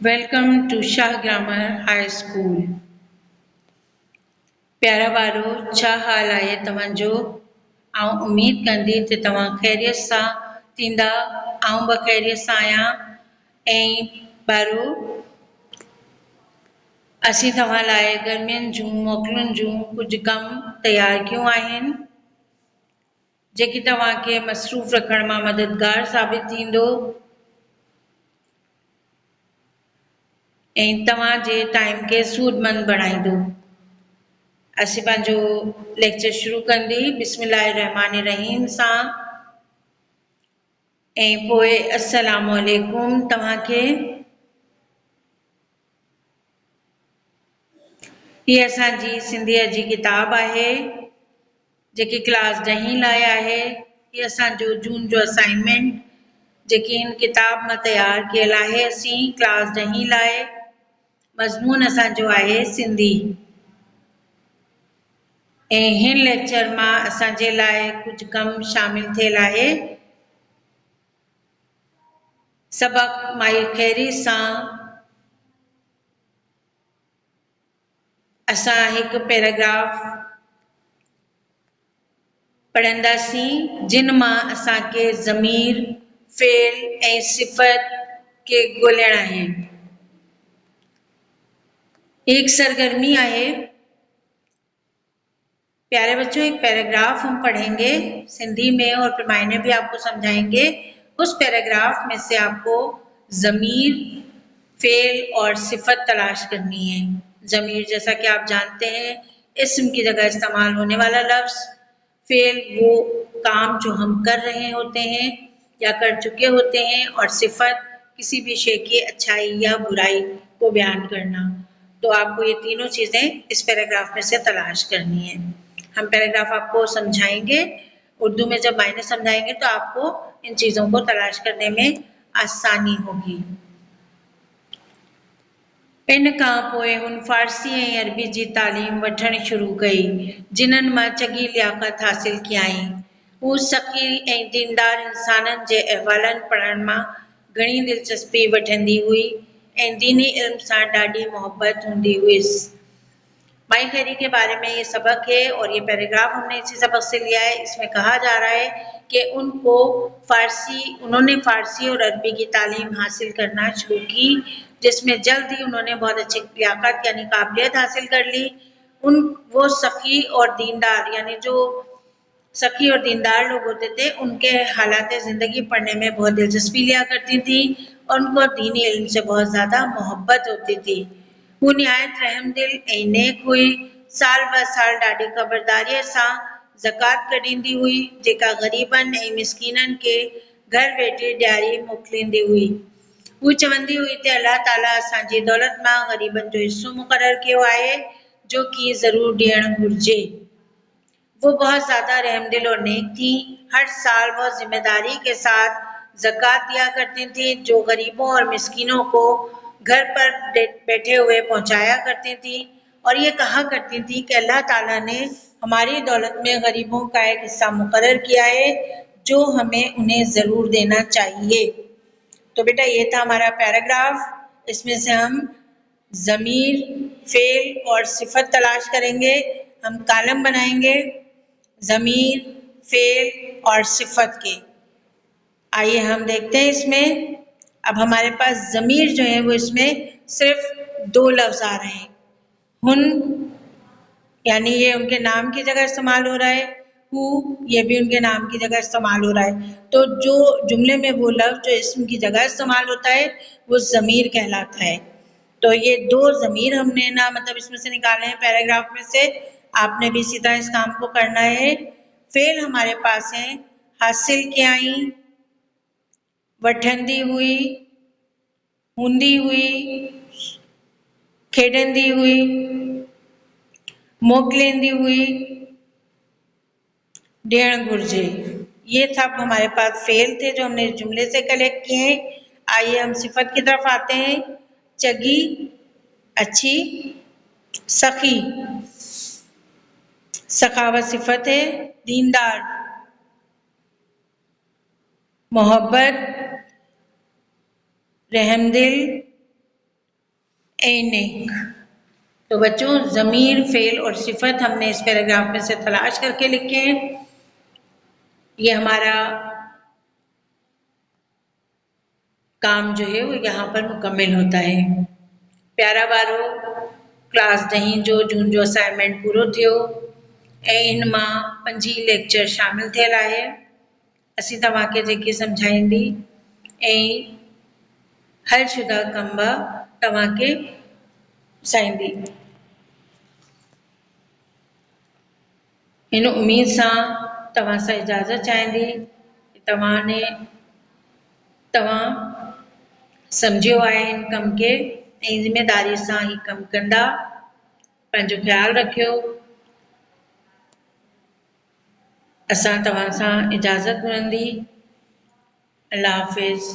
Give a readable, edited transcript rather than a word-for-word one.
Welcome to Shah grammar high school. प्यारा बारो छा हाल आहे तव्हांजो। आउं उम्मीद कंदी त तव्हां ख़ैरियत सां थींदा। आउं बि ख़ैरियत सां आहियां। ऐं बारो असीं तव्हां लाइ गर्मियुनि जूं मोकलुनि जूं कुझु कम तयार कयूं आहिनि जेकी तव्हांखे मसरूफ़ रखण मां मददगार साबित थींदो ऐं तव्हांजे टाइम खे सूदमंद बणाईंदो। असीं पंहिंजो लेक्चर शुरू कंदी बिस्मिल्लाहिर्रहमानिर्रहीम सां ऐं पोइ अस्सलामु अलैकुम तव्हांखे। हीअ असांजी सिंधीअ जी किताब आहे जेकी क्लास 10 लाइ आहे। हीअ असांजो जून जो असाइनमेंट जेकी हिन किताब मां तयार कयल आहे असीं क्लास 10 लाइ। मज़मून असांजो आहे सिंधी ऐं हिन लेक्चर मां असांजे लाइ कुझु कम शामिल थियल आहे। सबक माई खैरी सां असां हिकु पैराग्राफ पढ़ंदासीं जिन मां असांखे ज़मीर फ़ेल ऐं सिफ़त के ॻोल्हणा आहिनि। एक सरगर्मी आहे। प्यारे बच्चों, एक पैराग्राफ हम पढ़ेंगे सिंधी में और फिर मायने भी आपको समझाएंगे। उस पैराग्राफ में से आपको ज़मीर फ़ेल और सिफ़त तलाश करनी है। ज़मीर जैसा कि आप जानते हैं इस्म की जगह इस्तेमाल होने वाला लफ्ज़। फ़ेल वो काम जो हम कर रहे होते हैं या कर चुके होते हैं, और सिफ़त किसी भी शे की अच्छाई या बुराई को बयान करना। तो आपको ये तीनों चीज़ें इस पैराग्राफ में से तलाश करनी है। हम पैराग्राफ आपको समझाएंगे, उर्दू में जब मायने समझाएंगे तो आपको इन चीज़ों को तलाश करने में आसानी होगी। इन खां पोइ हुन फ़ारसी ऐं अरबी जी तालीम वठणु शुरू कई जिन्हनि मां चङी लियाक़त हासिल कयाईं। हू सख़ी ऐं दीनदार इंसाननि जे अहवालनि पढ़ण मां घणी दिलचस्पी वठंदी हुई ऐं दीनी इल्म सां ॾाढी मोहब्बत हूंदी हुईसि। माई खैरी के बारे में ये सबक है और ये पैराग्राफ हमने इसी सबक से लिया है। इसमें कहा जा रहा है कि उन्होंने फ़ारसी और अरबी की तालीम हासिल करना शुरू की, जिसमें जल्द ही उन्होंने बहुत अच्छी लियाकत यानी काबिलियत हासिल कर ली। वो सखी और दीनदार यानी जो सखी और दीनदार लोग होते थे उनके हालात ज़िंदगी पढ़ने में बहुत दिलचस्पी लिया करती थी और उनको दीनी इल्म से बहुत ज़्यादा मोहब्बत होती थी। हू निहायत रहमदिल ऐं नेक हुई। साल ब साल ॾाढी ख़बरदारीअ सां ज़कात कढींदी हुई जेका ग़रीबनि ऐं मिस्कीननि खे घर वेठे ॾियारी मोकिलींदी हुई। हू चवंदी हुई त अल्लाह ताला असांजी दौलत मां ग़रीबनि जो हिस्सो मुक़ररु कयो आहे जो कि ज़रूर ॾियणु घुरिजे। वो बहुत ज़्यादा रहमदिल और नेक थी। हर साल वो जिम्मेदारी के साथ ज़कात दिया करती थी जो गरीबों और मिस्कीनों को घर पर बैठे हुए पहुंचाया करती थी, और ये कहा करती थी कि अल्लाह ताला ने हमारी दौलत में गरीबों का एक हिस्सा मुकर्रर किया है जो हमें उन्हें ज़रूर देना चाहिए। तो बेटा ये था हमारा पैराग्राफ। इसमें से हम ज़मीर फ़ेल और सिफ़त तलाश करेंगे। हम कॉलम बनाएंगे ज़मीर फ़ेल और सिफ़त के। आइए हम देखते हैं इसमें। अब हमारे पास ज़मीर जो है वो इसमें सिर्फ 2 लफ्ज़ आ रहे हैं। हुन यानी ये उनके नाम की जगह इस्तेमाल हो रहा है। हु ये भी उनके नाम की जगह इस्तेमाल हो रहा है। तो जो जुमले में वो लफ्ज़ जो इस्म की जगह इस्तेमाल होता है वो ज़मीर कहलाता है। तो ये 2 ज़मीर हमने ना मतलब इसमें से निकाले हैं पैराग्राफ में से। आपने भी इसी तरह इस काम को करना है। फ़ेल हमारे पास है हासिल कयाईं, वठंदी हुई, हूंदी हुई, खेॾंदी हुई, मोकिलींदी हुई, ॾियणु घुरिजे। ये सब हमारे पास फ़ेल थे जो हमने जुमले से कलेक्ट किए हैं। आइए हम सिफ़त की तरफ आते हैं। चगी, अच्छी, सखी सखावत सिफ़त है। दीनदार मोहब्बत, रहमदिल, ऐनिक। तो बच्चों ज़मीर, फ़ेल और सिफत हमने इस पैराग्राफ में से तलाश करके लिखे हैं। ये हमारा काम जो है वो यहाँ पर मुकम्मल होता है। प्यारा वारो क्लास ॾहीं जो जून जो असाइनमेंट पूरो थियो ऐं इन मां 5 लेक्चर शामिल थियल आहे। असीं तव्हांखे जेके सम्झाईंदी ऐं हलशुदा कम तव्हांखे साईंदी। इन उम्मीद सां तव्हां सां इजाज़त चाहींदी तव्हां सम्झियो आहे इन कम खे ऐं ज़िमेदारी सां ही कम कंदा। पंहिंजो ख़्यालु रखियो। असां तव्हां सां इजाज़त घुरंदी। अल्लाह हाफ़िज़।